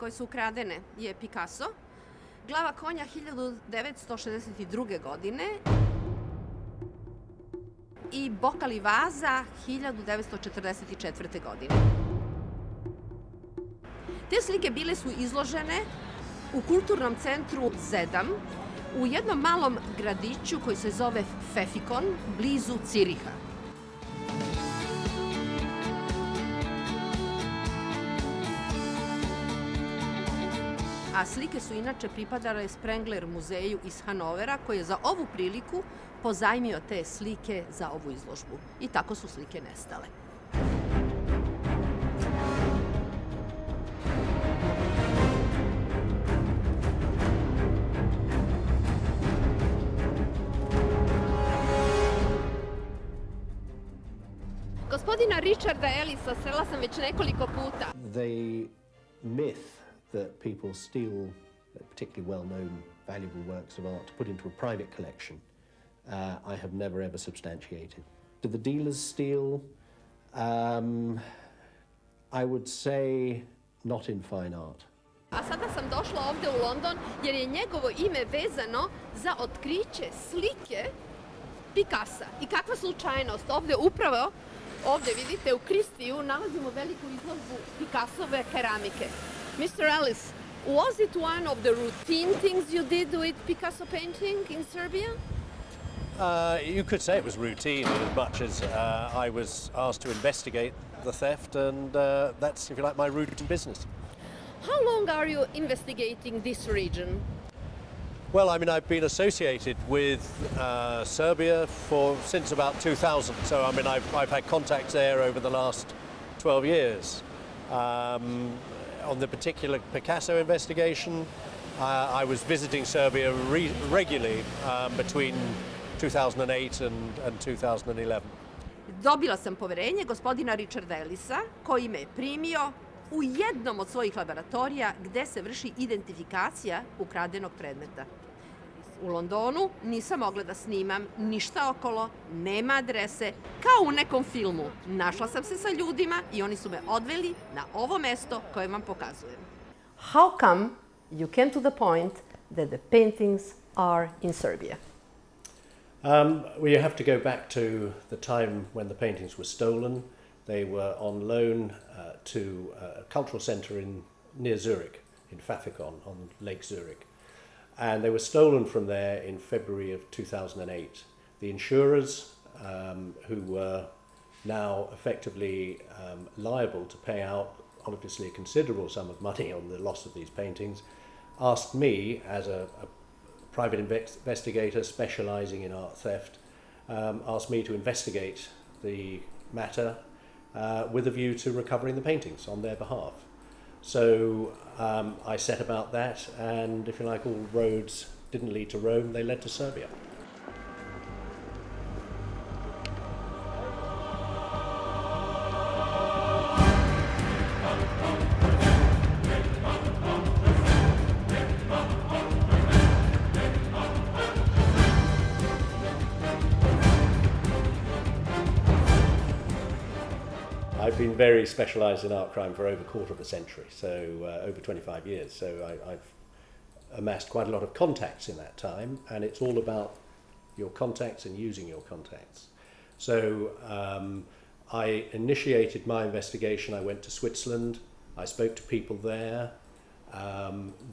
koje su ukradene je Picasso, glava konja 1962. godine i bokal i vaza 1944. godine. Te slike bile su izložene u kulturnom centru Zedam u jednom malom gradiću koji se zove Pfäffikon, blizu Ciriha. A slike su inače pripadale Sprengler muzeju iz Hanovera koji je za ovu priliku pozajmio te slike za ovu izložbu. I tako su slike nestale. Gospodina Richarda Ellisa srela sam već nekoliko puta. The myth that people steal particularly well-known, valuable works of art to put into a private collection, I have never ever substantiated. Do the dealers steal? I would say not in fine art. A sada sam došla ovde u London jer je njegovo ime vezano za otkriće slike Picassa. I kakva slučajnost, ovde vidite u Kristiju nalazimo veliku izložbu Picassove keramike. Mr. Ellis, was it one of the routine things you did with Picasso painting in Serbia? You could say it was routine as much as I was asked to investigate the theft, and that's, if you like, my routine business. How long are you investigating this region? Well, I mean, I've been associated with Serbia since about 2000, so I mean, I've had contacts there over the last 12 years. On the particular Picasso investigation, I was visiting Serbia regularly between 2008 and 2011. Dobila sam poverenje gospodina Richarda Ellisa, koji me je primio u jednom od svojih laboratorija gde se vrši identifikacija ukradenog predmeta. U Londonu nisam mogla da snimam ništa okolo, nema adrese, kao u nekom filmu. Našla sam se sa ljudima i oni su me odveli na ovo mesto koje vam pokazujem. How come you came to the point that the paintings are in Serbia? Well, you have to go back to the time when the paintings were stolen. They were on loan to a cultural centre near Zurich, in Pfäffikon, on Lake Zurich. And they were stolen from there in February of 2008. The insurers, who were now effectively liable to pay out obviously a considerable sum of money on the loss of these paintings, asked me, as a private investigator specialising in art theft, asked me to investigate the matter with a view to recovering the paintings on their behalf. So I set about that, and if you like, all roads didn't lead to Rome, they led to Serbia. I've been very specialised in art crime for over a quarter of a century, so over 25 years. So I've amassed quite a lot of contacts in that time, and it's all about your contacts and using your contacts. So I initiated my investigation. I went to Switzerland. I spoke to people there.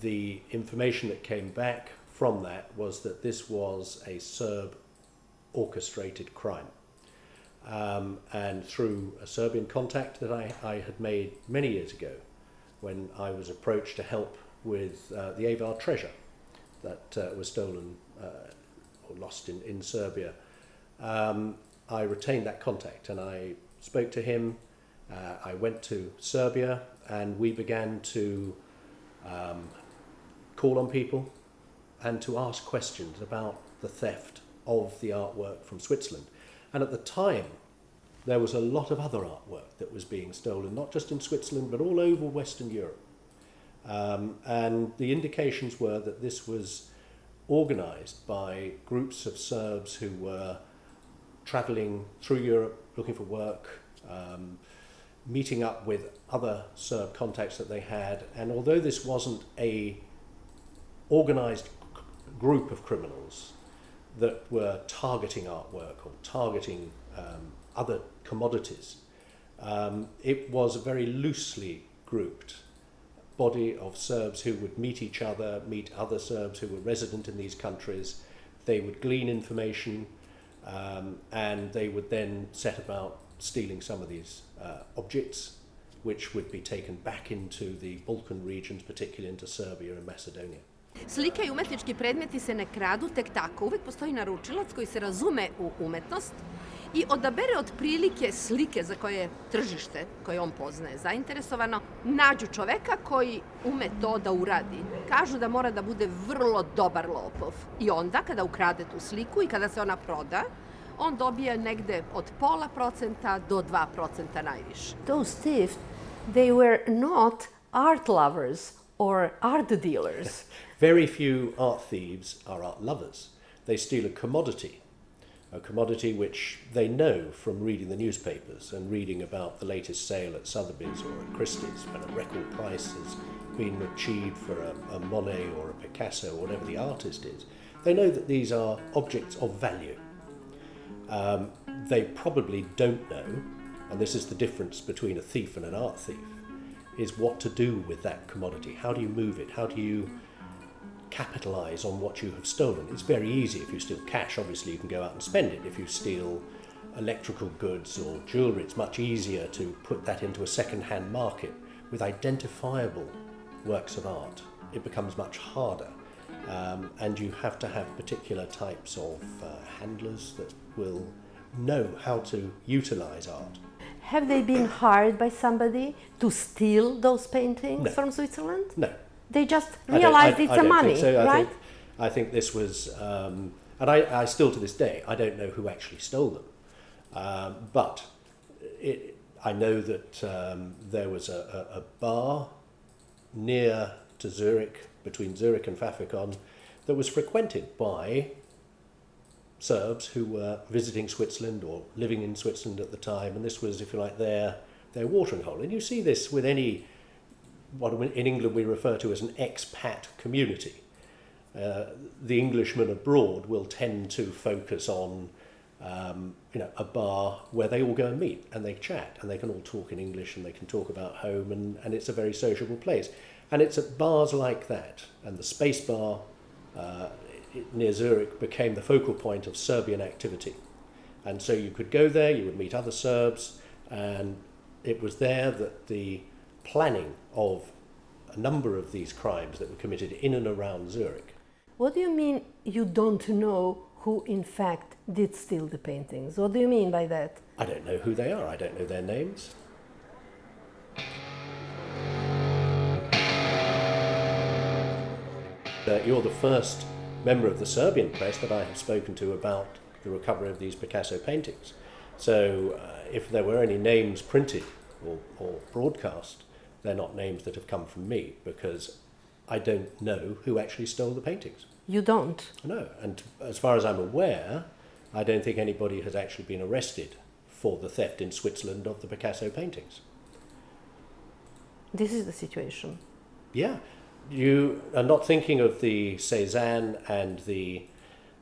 The information that came back from that was that this was a Serb orchestrated crime. And through a Serbian contact that I had made many years ago, when I was approached to help with the Avar treasure that was stolen or lost in Serbia, I retained that contact and I spoke to him. I went to Serbia and we began to call on people and to ask questions about the theft of the artwork from Switzerland. And at the time, there was a lot of other artwork that was being stolen, not just in Switzerland, but all over Western Europe. And the indications were that this was organised by groups of Serbs who were travelling through Europe looking for work, meeting up with other Serb contacts that they had, and although this wasn't a organized group of criminals that were targeting artwork or targeting other commodities, it was a very loosely grouped body of Serbs who would meet each other, meet other Serbs who were resident in these countries. They would glean information, and they would then set about stealing some of these objects, which would be taken back into the Balkan regions, particularly into Serbia and Macedonia. Slike i umetnički predmeti se ne kradu tek tako. Uvek postoji naručilac koji se razume u umetnost i odabere otprilike slike za koje tržište, koje on poznaje zainteresovano, nađu čoveka koji ume to da uradi. Kažu da mora da bude vrlo dobar lopov. I onda, kada ukrade tu sliku i kada se ona proda, on dobije negde od 0,5% do 2% najviše. Those thieves, they were not art lovers or art dealers. Very few art thieves are art lovers. They steal a commodity which they know from reading the newspapers and reading about the latest sale at Sotheby's or at Christie's when a record price has been achieved for a Monet or a Picasso or whatever the artist is. They know that these are objects of value. They probably don't know, and this is the difference between a thief and an art thief, is what to do with that commodity. How do you move it? How do you capitalize on what you have stolen? It's very easy. If you steal cash, obviously you can go out and spend it. If you steal electrical goods or jewelry, it's much easier to put that into a second-hand market. With identifiable works of art, it becomes much harder. And you have to have particular types of handlers that will know how to utilize art. Have they been hired by somebody to steal those paintings from Switzerland? No. They just realized it's a money, think so. right? I think this was, and I still to this day, I don't know who actually stole them. But I know that there was a bar near to Zurich, between Zurich and Pfaffikon, that was frequented by Serbs who were visiting Switzerland or living in Switzerland at the time, and this was, if you like, their watering hole. And you see this with what in England we refer to as an expat community. The Englishmen abroad will tend to focus on a bar where they all go and meet and they chat and they can all talk in English and they can talk about home, and it's a very sociable place. And it's at bars like that, and the Space Bar near Zurich became the focal point of Serbian activity. And so you could go there, you would meet other Serbs, and it was there that the planning of a number of these crimes that were committed in and around Zurich. What do you mean you don't know who in fact did steal the paintings? What do you mean by that? I don't know who they are, I don't know their names. You're the first member of the Serbian press that I have spoken to about the recovery of these Picasso paintings. So if there were any names printed or broadcast, they're not names that have come from me, because I don't know who actually stole the paintings. You don't? No, and as far as I'm aware, I don't think anybody has actually been arrested for the theft in Switzerland of the Picasso paintings. This is the situation. Yeah. You are not thinking of the Cezanne and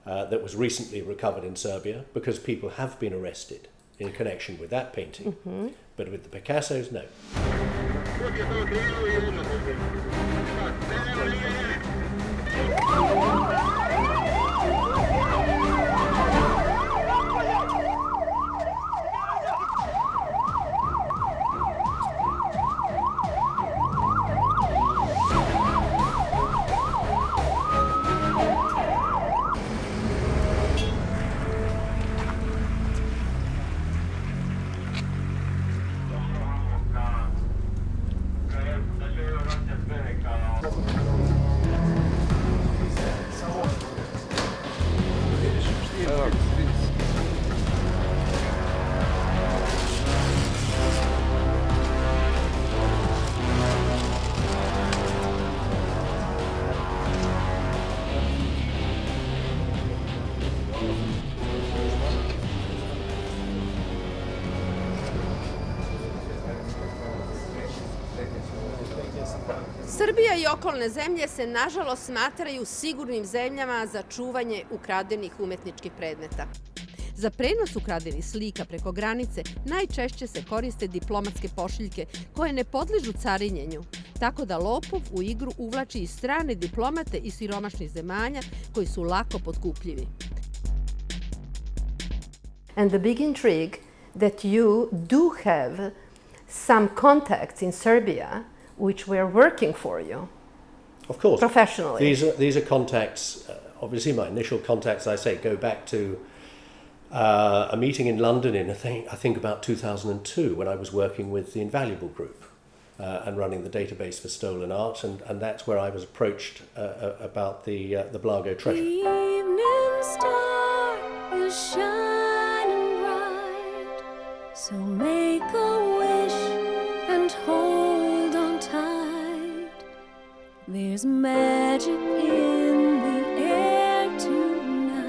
that was recently recovered in Serbia, because people have been arrested in connection with that painting. Mm-hmm. But with the Picassos, no. Srbija i okolne zemlje se nažalost smatraju sigurnim zemljama za čuvanje ukradenih umetničkih predmeta. Za prenos ukradenih slika preko granice najčešće se koriste diplomatske pošiljke koje ne podližu carinjenju, tako da lopov u igru uvlači i strane diplomate iz siromašnih zemalja koji su lako potkupljivi. And the big intrigue that you do have some contacts in Serbia which were working for you. Of course. Professionally. These are contacts, obviously my initial contacts, I say, go back to a meeting in London in, I think about 2002, when I was working with the Invaluable Group and running the database for stolen art, and that's where I was approached about the Blago treasure. The evening star is shining bright, so make a wish and hold on tight. There's magic in the air tonight,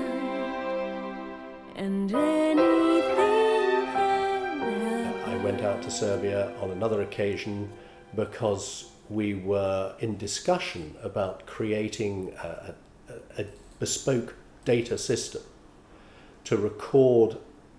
and anything can happen. I went out to Serbia on another occasion because we were in discussion about creating a bespoke data system to record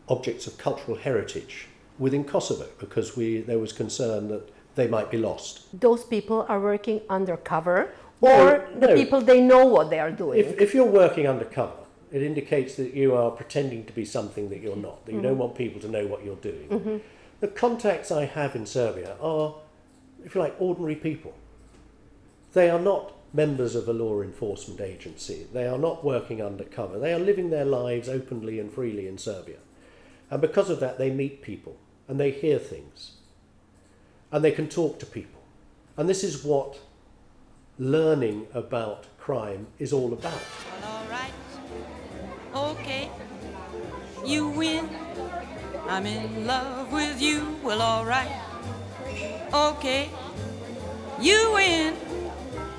objects of cultural heritage within Kosovo, because there was concern that they might be lost. Those people are working undercover, or the people, they know what they are doing? If you're working undercover, it indicates that you are pretending to be something that you're not, that you don't want people to know what you're doing. The contacts I have in Serbia are, if you like, ordinary people. They are not members of a law enforcement agency. They are not working undercover. They are living their lives openly and freely in Serbia. And because of that, they meet people and they hear things and they can talk to people. And this is what learning about crime is all about. Well, all right. Okay. You win. I'm in love with you. Well, all right. Okay. You win.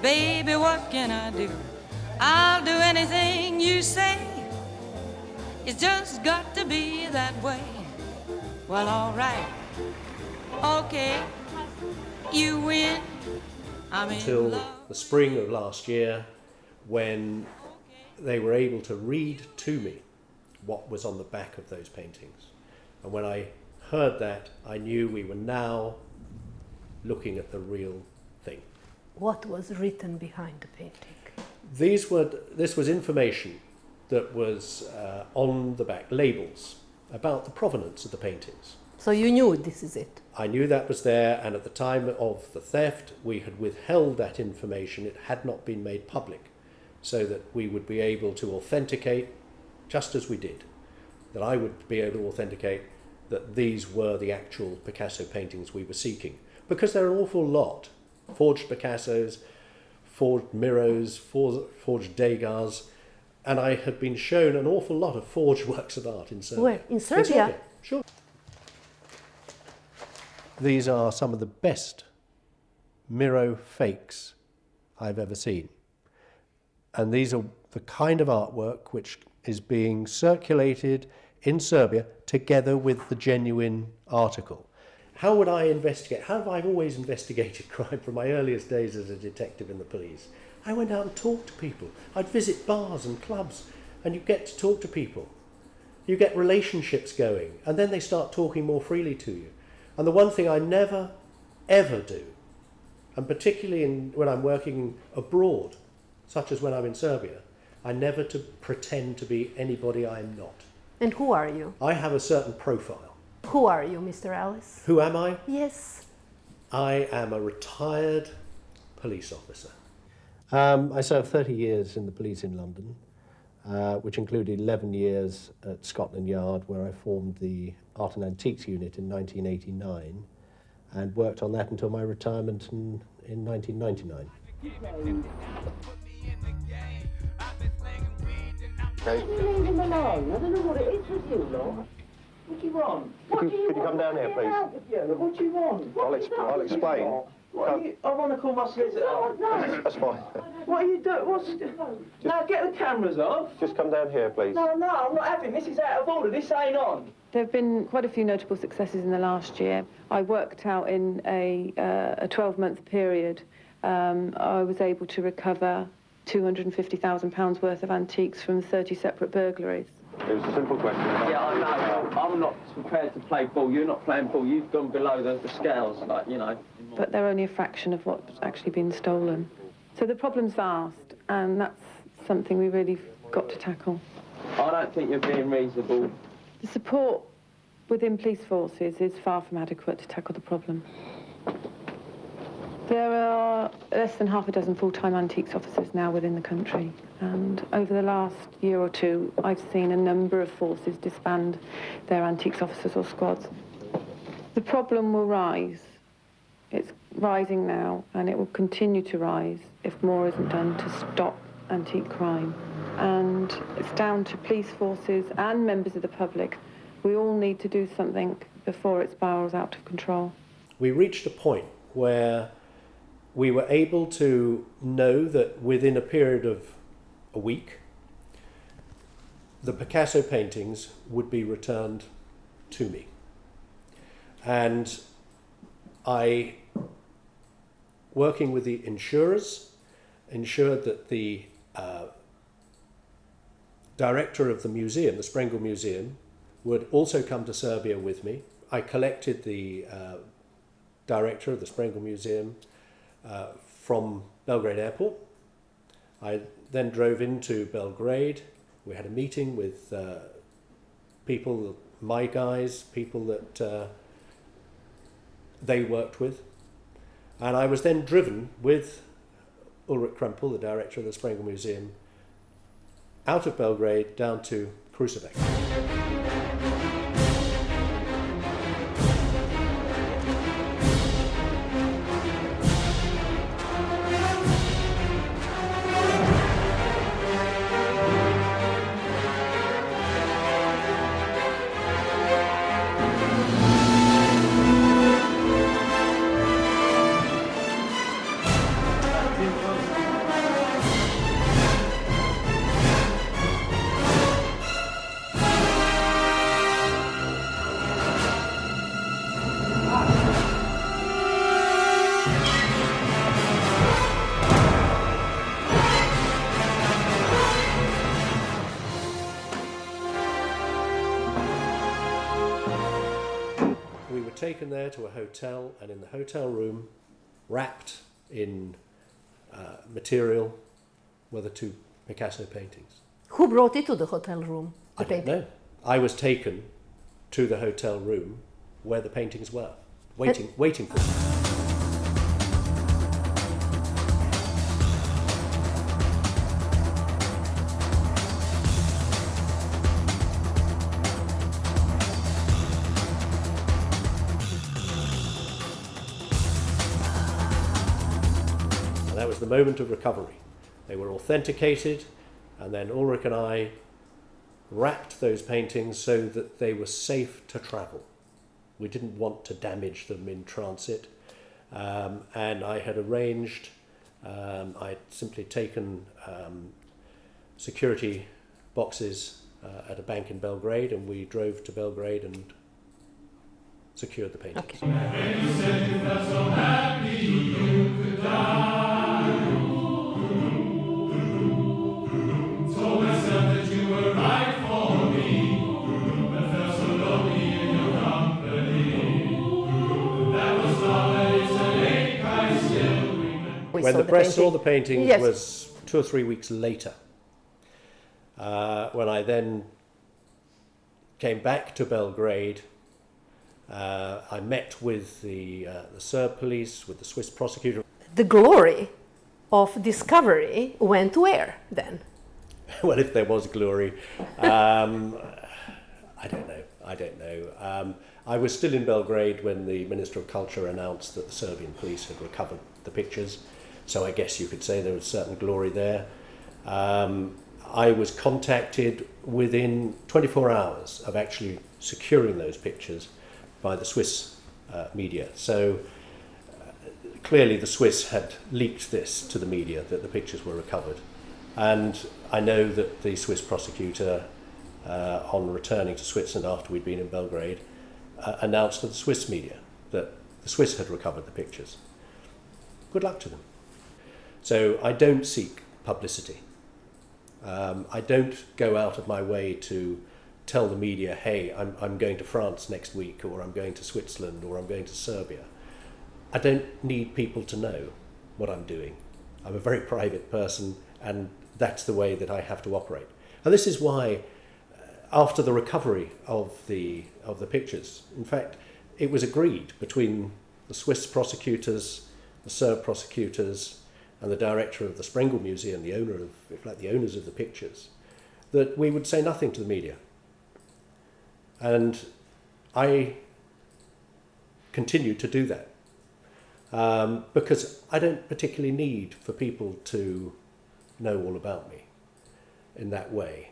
Baby, what can I do? I'll do anything you say. It's just got to be that way. Well, all right. Okay. You win. I'm in Until love. the spring of last year, when they were able to read to me what was on the back of those paintings. And when I heard that, I knew we were now looking at the real thing. What was written behind the painting? This was information that was on the back, labels about the provenance of the paintings. So you knew this is it? I knew that was there, and at the time of the theft, we had withheld that information. It had not been made public, so that we would be able to authenticate, just as we did, that I would be able to authenticate that these were the actual Picasso paintings we were seeking. Because there are an awful lot. Forged Picassos, forged Miros, forged Degas, and I had been shown an awful lot of forged works of art in Serbia. Where? In Serbia? Sure. These are some of the best Miro fakes I've ever seen. And these are the kind of artwork which is being circulated in Serbia together with the genuine article. How would I investigate? How have I always investigated crime from my earliest days as a detective in the police? I went out and talked to people. I'd visit bars and clubs, and you get to talk to people. You get relationships going, and then they start talking more freely to you. And the one thing I never, ever do, and particularly when I'm working abroad, such as when I'm in Serbia, I never to pretend to be anybody I'm not. And who are you? I have a certain profile. Who are you, Mr. Ellis? Who am I? Yes. I am a retired police officer. I served 30 years in the police in London, which included 11 years at Scotland Yard, where I formed the Art and Antiques Unit in 1989 and worked on that until my retirement in 1999. Okay. Leave him alone. I don't know what it is with you, lot. What do you want? Could you come down here, please? What do you want? I'll explain. I want to call my solicitor. No. That's fine. What are you doing? Now get the cameras off. Just come down here, please. No, I'm not having this. Is out of order. This ain't on. There have been quite a few notable successes in the last year. I worked out in a 12-month period I was able to recover £250,000 worth of antiques from 30 separate burglaries. It was a simple question. Yeah, I know. I'm not prepared to play ball. You're not playing ball. You've gone below the scales, like, you know. But they're only a fraction of what's actually been stolen. So the problem's vast, and that's something we really got to tackle. I don't think you're being reasonable. The support within police forces is far from adequate to tackle the problem. There are less than half a dozen full-time antiques officers now within the country, and over the last year or two, I've seen a number of forces disband their antiques officers or squads. The problem will rise. It's rising now, and it will continue to rise if more isn't done to stop antique crime. And it's down to police forces and members of the public. We all need to do something before it spirals out of control. We reached a point where we were able to know that within a period of a week, the Picasso paintings would be returned to me. And I, working with the insurers, ensured that the director of the museum, the Sprengel Museum, would also come to Serbia with me. I collected the director of the Sprengel Museum from Belgrade Airport. I then drove into Belgrade. We had a meeting with people, my guys, people that they worked with. And I was then driven with Ulrich Krempel, the director of the Sprengel Museum, out of Belgrade down to Kruševac. Taken there to a hotel, and in the hotel room, wrapped in material, were the two Picasso paintings. Who brought it to the hotel room? I don't know. I was taken to the hotel room where the paintings were, waiting for me. That was the moment of recovery. They were authenticated, and then Ulrich and I wrapped those paintings so that they were safe to travel. We didn't want to damage them in transit, and I had arranged, I'd simply taken security boxes at a bank in Belgrade, and we drove to Belgrade and secured the paintings. When the press saw the paintings, yes, was 2 or 3 weeks later, when I then came back to Belgrade. I met with the Serb police, with the Swiss prosecutor. The glory of discovery went where then? Well, if there was glory, I don't know. I was still in Belgrade when the Minister of Culture announced that the Serbian police had recovered the pictures, so I guess you could say there was certain glory there. I was contacted within 24 hours of actually securing those pictures by the Swiss media. So clearly the Swiss had leaked this to the media, that the pictures were recovered. And I know that the Swiss prosecutor, on returning to Switzerland after we'd been in Belgrade, announced to the Swiss media that the Swiss had recovered the pictures. Good luck to them. So I don't seek publicity. I don't go out of my way to tell the media, hey, I'm going to France next week, or I'm going to Switzerland, or I'm going to Serbia. I don't need people to know what I'm doing. I'm a very private person, and that's the way that I have to operate. And this is why, after the recovery of the pictures, in fact, it was agreed between the Swiss prosecutors, the Serb prosecutors, and the director of the Sprengel Museum, the owners of the pictures, that we would say nothing to the media. And I continued to do that because I don't particularly need for people to know all about me in that way.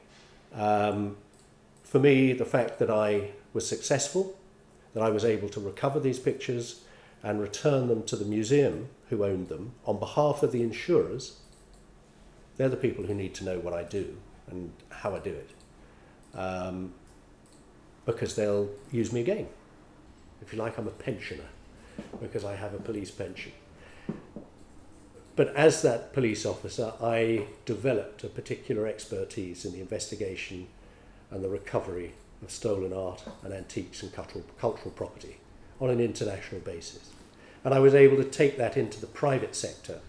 For me, the fact that I was successful, that I was able to recover these pictures and return them to the museum who owned them on behalf of the insurers, they're the people who need to know what I do and how I do it. Because they'll use me again. If you like, I'm a pensioner because I have a police pension. But as that police officer, I developed a particular expertise in the investigation and the recovery of stolen art and antiques and cultural property on an international basis. And I was able to take that into the private sector.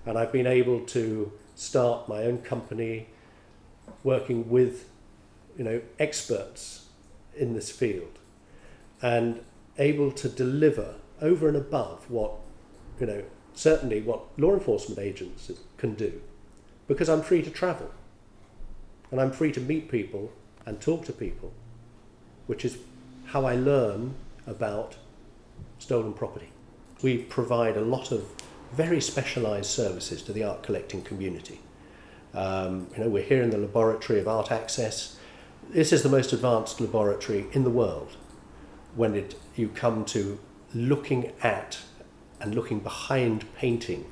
And I've been able to start my own company working with, experts in this field and able to deliver over and above what, certainly what law enforcement agents can do, because I'm free to travel and I'm free to meet people and talk to people, which is how I learn about stolen property. We provide a lot of very specialised services to the art collecting community. We're here in the laboratory of Art Access. This is the most advanced laboratory in the world when you come to looking at and looking behind painting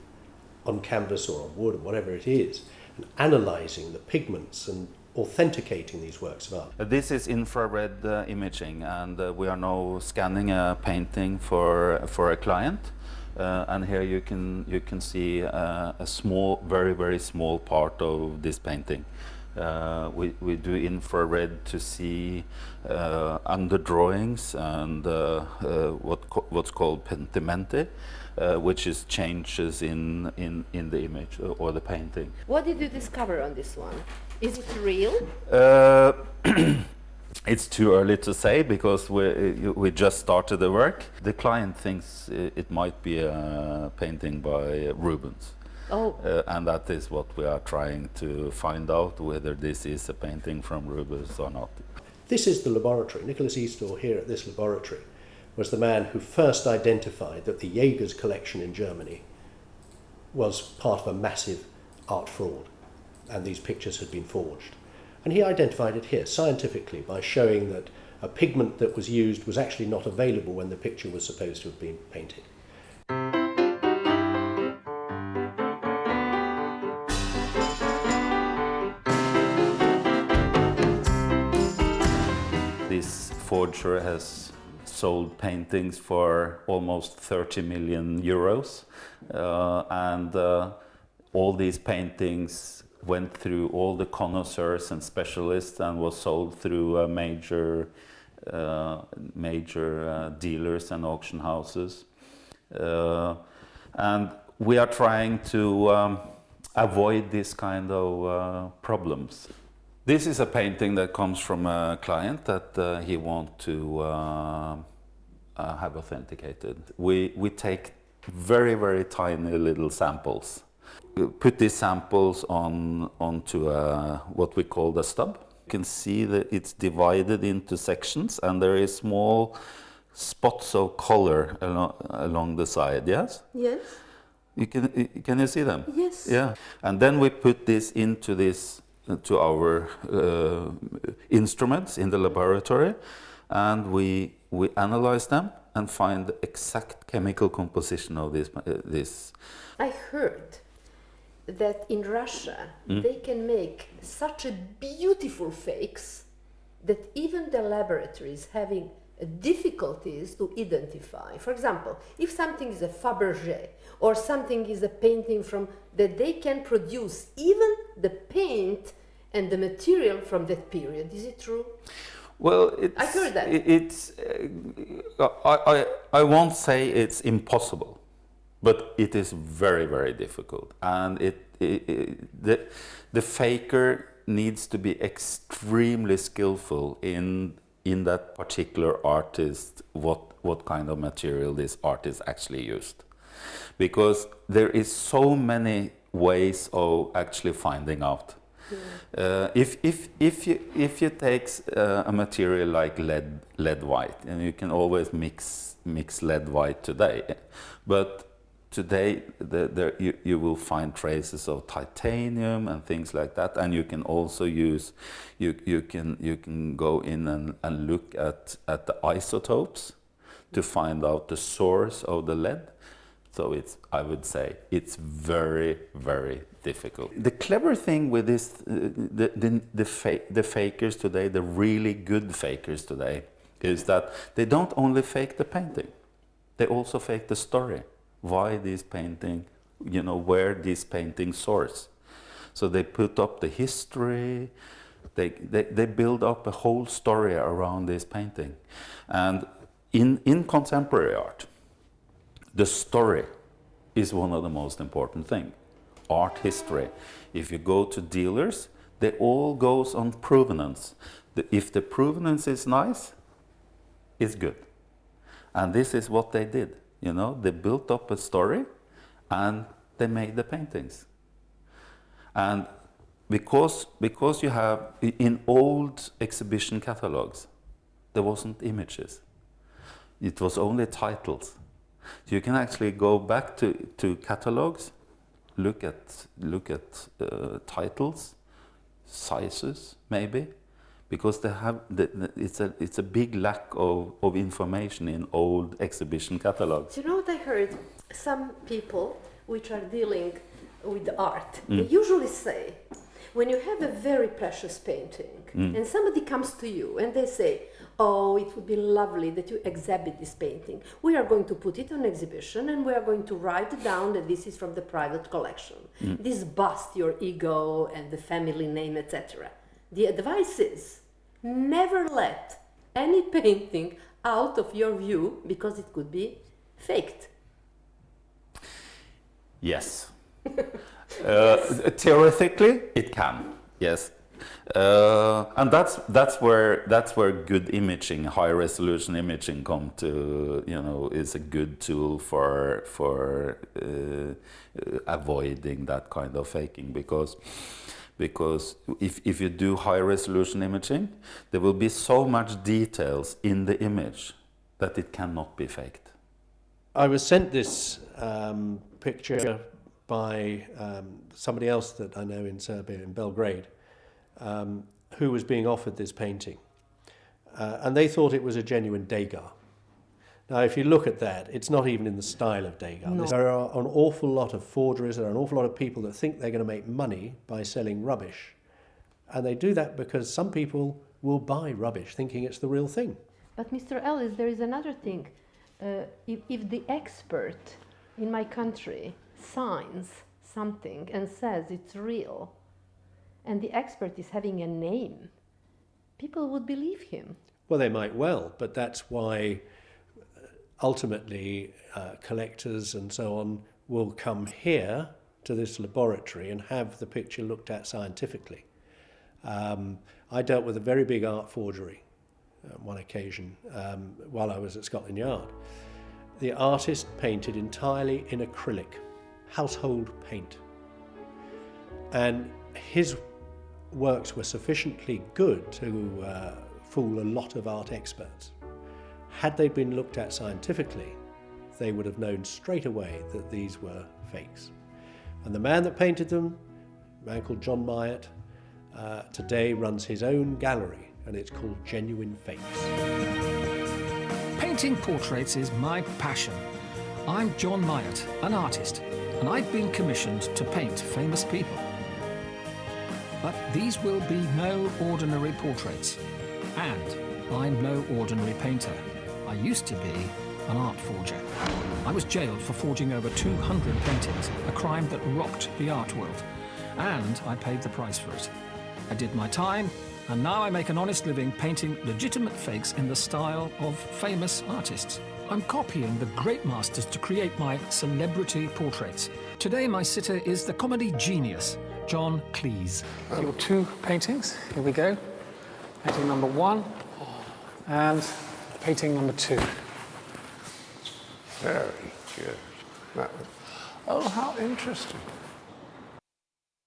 on canvas or on wood or whatever it is, and analysing the pigments and authenticating these works of art. This is infrared imaging, and we are now scanning a painting for a client. And here you can see a small, very small part of this painting. We do infrared to see under drawings and what's called pentimenti, which is changes in the image or the painting. What did you discover on this one? Is it real? It's too early to say because we just started the work. The client thinks it might be a painting by Rubens. Oh. And that is what we are trying to find out, whether this is a painting from Rubens or not. This is the laboratory. Nicholas Eastaugh here at this laboratory was the man who first identified that the Jäger's collection in Germany was part of a massive art fraud, and these pictures had been forged. And he identified it here scientifically by showing that a pigment that was used was actually not available when the picture was supposed to have been painted. This forger has sold paintings for almost 30 million euros, and all these paintings went through all the connoisseurs and specialists and was sold through major dealers and auction houses. And we are trying to avoid this kind of problems. This is a painting that comes from a client that he wants to have authenticated. We take very tiny little samples. Put these samples onto what we call the stub. You can see that it's divided into sections and there is small spots of color along the side, yes? Yes. Can you see them? Yes. Yeah. And then we put this into to our instruments in the laboratory, and we analyze them and find the exact chemical composition of this. I heard that in Russia they can make such a beautiful fakes that even the laboratories having difficulties to identify. For example, if something is a Fabergé or something is a painting from that they can produce even the paint and the material from that period. Is it true? Well, I heard that. I won't say it's impossible, but it is very, very difficult. And the faker needs to be extremely skillful in that particular artist, what kind of material this artist actually used. Because there is so many ways of actually finding out. If you take a material like lead white, and you can always mix lead white today, but today you will find traces of titanium and things like that, and you can also use you can go in and look at the isotopes to find out the source of the lead. So I would say it's very, very difficult. The clever thing with this, the fakers today, the really good fakers today, is that they don't only fake the painting, they also fake the story. Why this painting, where this painting source. So they put up the history, they build up a whole story around this painting. And in contemporary art, the story is one of the most important things. Art history. If you go to dealers, they all goes on provenance. If the provenance is nice, it's good. And this is what they did. They built up a story and they made the paintings. And because you have, in old exhibition catalogs, there wasn't images. It was only titles. You can actually go back to catalogs, look at titles, sizes maybe, because they have it's a big lack of information in old exhibition catalogs. You know what I heard? Some people which are dealing with art, they usually say, when you have a very precious painting and somebody comes to you and they say, oh, it would be lovely that you exhibit this painting. We are going to put it on exhibition and we are going to write down that this is from the private collection. This busts your ego and the family name, etc. The advice is never let any painting out of your view because it could be faked. Yes. Theoretically, it can. Yes. And that's where good imaging, high resolution imaging, come to. Is a good tool for avoiding that kind of faking, because if you do high resolution imaging, there will be so much details in the image that it cannot be faked. I was sent this picture by somebody else that I know in Serbia, in Belgrade, who was being offered this painting. And they thought it was a genuine Degas. Now, if you look at that, it's not even in the style of Degas. No. There are an awful lot of forgeries, there are an awful lot of people that think they're going to make money by selling rubbish. And they do that because some people will buy rubbish thinking it's the real thing. But Mr. Ellis, there is another thing. If the expert in my country signs something and says it's real, and the expert is having a name, people would believe him. Well, they might well, but that's why ultimately collectors and so on will come here to this laboratory and have the picture looked at scientifically. I dealt with a very big art forgery on one occasion while I was at Scotland Yard. The artist painted entirely in acrylic, household paint. And his works were sufficiently good to fool a lot of art experts. Had they been looked at scientifically, they would have known straight away that these were fakes. And the man that painted them, a man called John Myatt, today runs his own gallery, and it's called Genuine Fakes. Painting portraits is my passion. I'm John Myatt, an artist, and I've been commissioned to paint famous people. But these will be no ordinary portraits. And I'm no ordinary painter. I used to be an art forger. I was jailed for forging over 200 paintings, a crime that rocked the art world. And I paid the price for it. I did my time, and now I make an honest living painting legitimate fakes in the style of famous artists. I'm copying the great masters to create my celebrity portraits. Today my sitter is the comedy genius, John Cleese. Your 2 paintings, here we go. Painting number 1 and painting number 2. Very good. Oh, how interesting.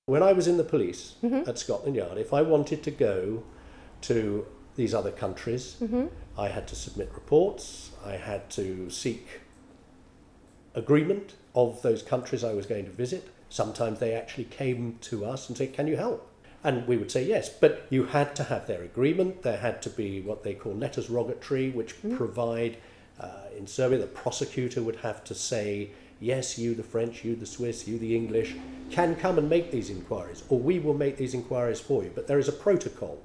When I was in the police at Scotland Yard, if I wanted to go to these other countries, I had to submit reports, I had to seek agreement of those countries I was going to visit. Sometimes they actually came to us and said, "Can you help?" And we would say yes, but you had to have their agreement. There had to be what they call letters rogatory, which provide, in Serbia, the prosecutor would have to say, yes, you the French, you the Swiss, you the English, can come and make these inquiries, or we will make these inquiries for you. But there is a protocol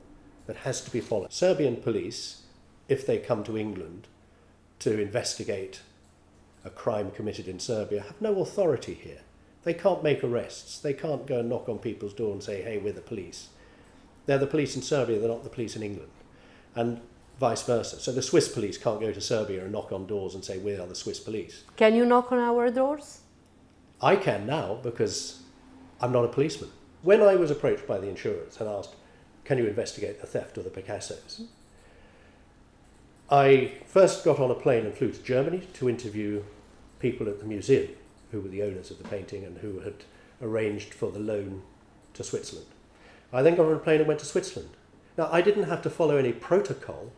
that has to be followed. Serbian police, if they come to England to investigate a crime committed in Serbia, have no authority here. They can't make arrests. They can't go and knock on people's door and say, hey, we're the police. They're the police in Serbia, they're not the police in England. And vice versa. So the Swiss police can't go to Serbia and knock on doors and say, we are the Swiss police. Can you knock on our doors? I can now because I'm not a policeman. When I was approached by the insurers and asked, can you investigate the theft of the Picassos? I first got on a plane and flew to Germany to interview people at the museum who were the owners of the painting and who had arranged for the loan to Switzerland. I then got on a plane and went to Switzerland. Now, I didn't have to follow any protocol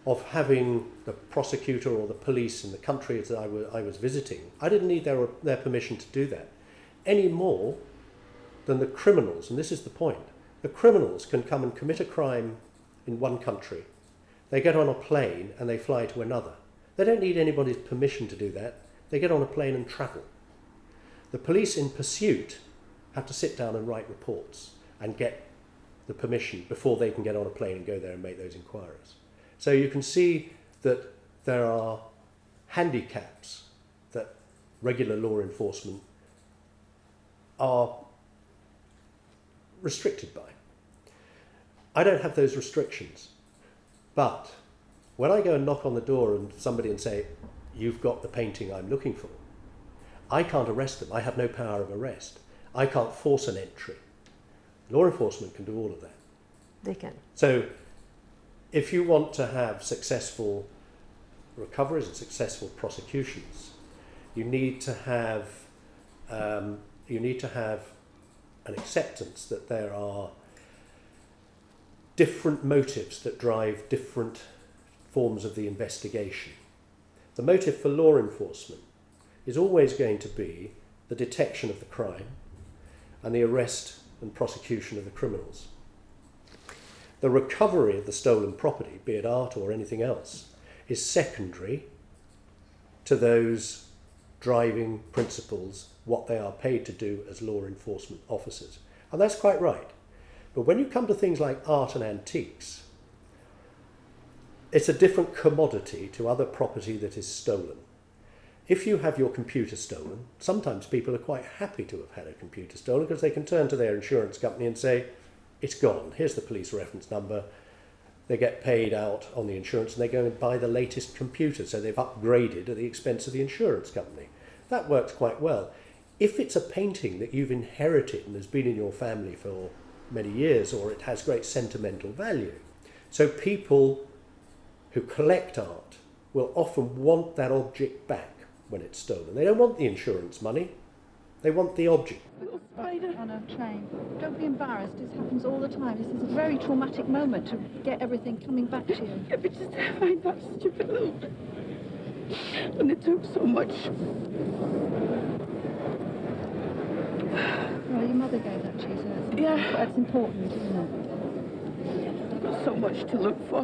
of having the prosecutor or the police in the country that I was visiting. I didn't need their permission to do that, any more than the criminals, and this is the point. The criminals can come and commit a crime in one country. They get on a plane and they fly to another. They don't need anybody's permission to do that. They get on a plane and travel. The police in pursuit have to sit down and write reports and get the permission before they can get on a plane and go there and make those inquiries. So you can see that there are handicaps that regular law enforcement are restricted by. I don't have those restrictions, but when I go and knock on the door and somebody and say, you've got the painting I'm looking for, I can't arrest them. I have no power of arrest. I can't force an entry. Law enforcement can do all of that. They can. So if you want to have successful recoveries and successful prosecutions, you need to have an acceptance that there are different motives that drive different forms of the investigation. The motive for law enforcement is always going to be the detection of the crime and the arrest and prosecution of the criminals. The recovery of the stolen property, be it art or anything else, is secondary to those driving principles, what they are paid to do as law enforcement officers. And that's quite right. But when you come to things like art and antiques, it's a different commodity to other property that is stolen. If you have your computer stolen, sometimes people are quite happy to have had a computer stolen because they can turn to their insurance company and say, it's gone, here's the police reference number. They get paid out on the insurance and they go and buy the latest computer, so they've upgraded at the expense of the insurance company. That works quite well. If it's a painting that you've inherited and has been in your family for many years, or it has great sentimental value, so people who collect art will often want that object back when it's stolen. They don't want the insurance money, they want the object. Little spider on a train. Don't be embarrassed, this happens all the time. This is a very traumatic moment to get everything coming back to you. Yeah, but just to find that stupid little... And it took so much. Well, your mother gave that to you, so that's important, isn't it? I've got so much to look for.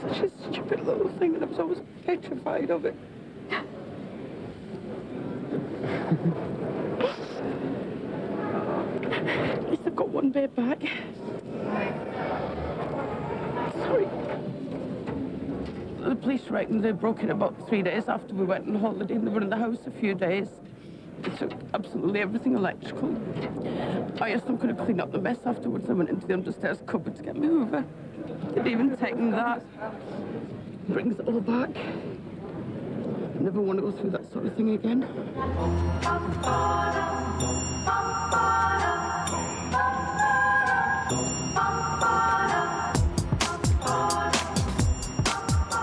Such a stupid little thing, and I was always petrified of it. one day back. Sorry. The police reckon they broke in about 3 days after we went on holiday, and they were in the house a few days. They took absolutely everything electrical. I asked them could I clean up the mess afterwards. I went into the understairs cupboard to get me Hoover. They'd even taken that. Brings it all back. Never want to go through that sort of thing again.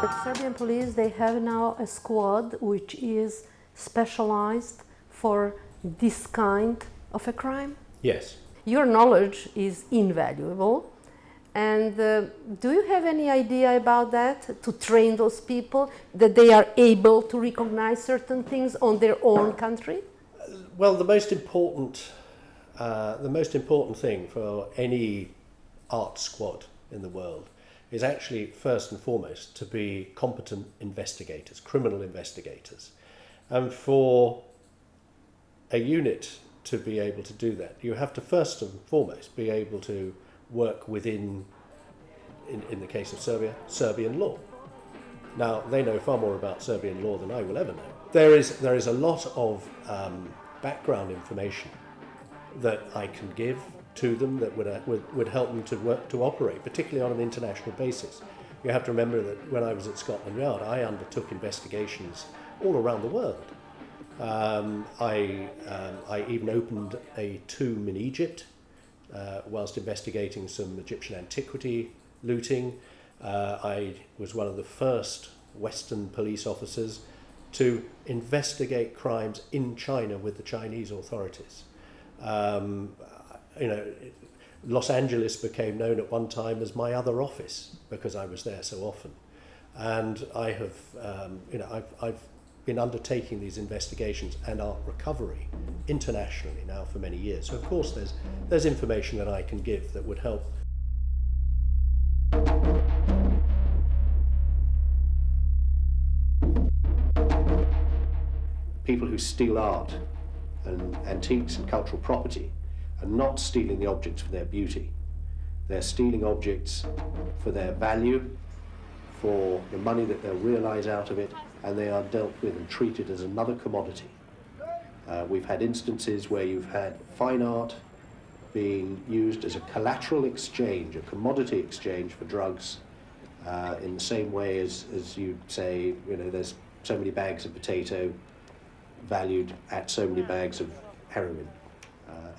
The Serbian police, they have now a squad which is specialized for this kind of a crime? Yes. Your knowledge is invaluable. And do you have any idea about that, to train those people, that they are able to recognize certain things on their own country? Well, the most important thing for any art squad in the world is actually, first and foremost, to be competent investigators, criminal investigators. And for a unit to be able to do that, you have to first and foremost be able to work within, in the case of Serbia, Serbian law. Now, they know far more about Serbian law than I will ever know. There is a lot of background information that I can give to them that would help them to work to operate, particularly on an international basis. You have to remember that when I was at Scotland Yard, I undertook investigations all around the world. I even opened a tomb in Egypt whilst investigating some Egyptian antiquity looting. I was one of the first Western police officers to investigate crimes in China with the Chinese authorities. Los Angeles became known at one time as my other office because I was there so often. And I have, I've been undertaking these investigations and art recovery internationally now for many years. So of course there's information that I can give that would help. People who steal art and antiques and cultural property are not stealing the objects for their beauty. They're stealing objects for their value, for the money that they'll realize out of it, and they are dealt with and treated as another commodity. We've had instances where you've had fine art being used as a collateral exchange, a commodity exchange for drugs, in the same way as you'd say, there's so many bags of potato valued at so many bags of heroin.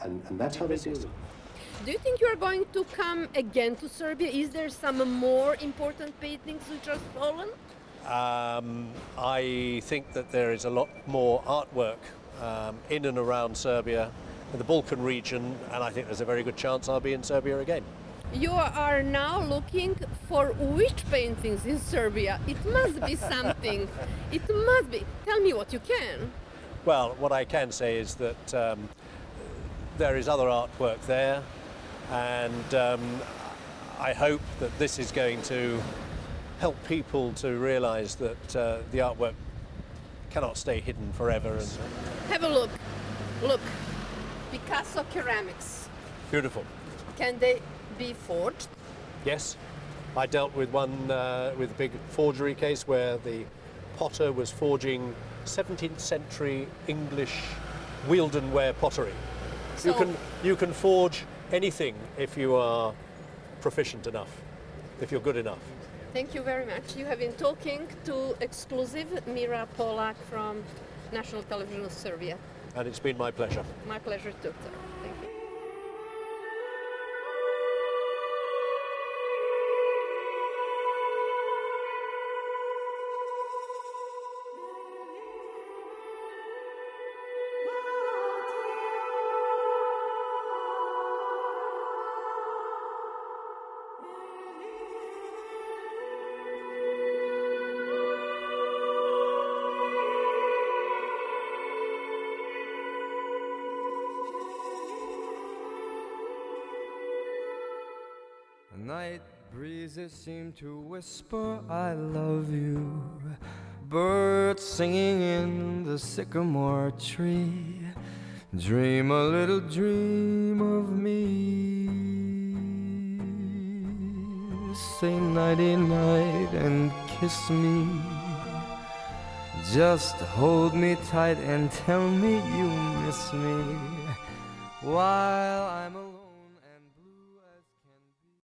And that's how they do it. Do you think you are going to come again to Serbia? Is there some more important paintings which are stolen? I think that there is a lot more artwork in and around Serbia, in the Balkan region, and I think there's a very good chance I'll be in Serbia again. You are now looking for which paintings in Serbia? It must be something. It must be. Tell me what you can. Well, what I can say is that there is other artwork there, and I hope that this is going to help people to realise that the artwork cannot stay hidden forever. And have a look. Look, Picasso ceramics. Beautiful. Can they be forged? Yes, I dealt with one with a big forgery case where the potter was forging 17th century English Wealdenware pottery. So you can forge anything if you are proficient enough, if you're good enough. Thank you very much. You have been talking to Ekskluzivno Mira Polak from National Television of Serbia. And it's been my pleasure. My pleasure too. Thank you. Night breezes seem to whisper, I love you. Birds singing in the sycamore tree. Dream a little dream of me. say nighty-night and kiss me. Just hold me tight and tell me you miss me while I'm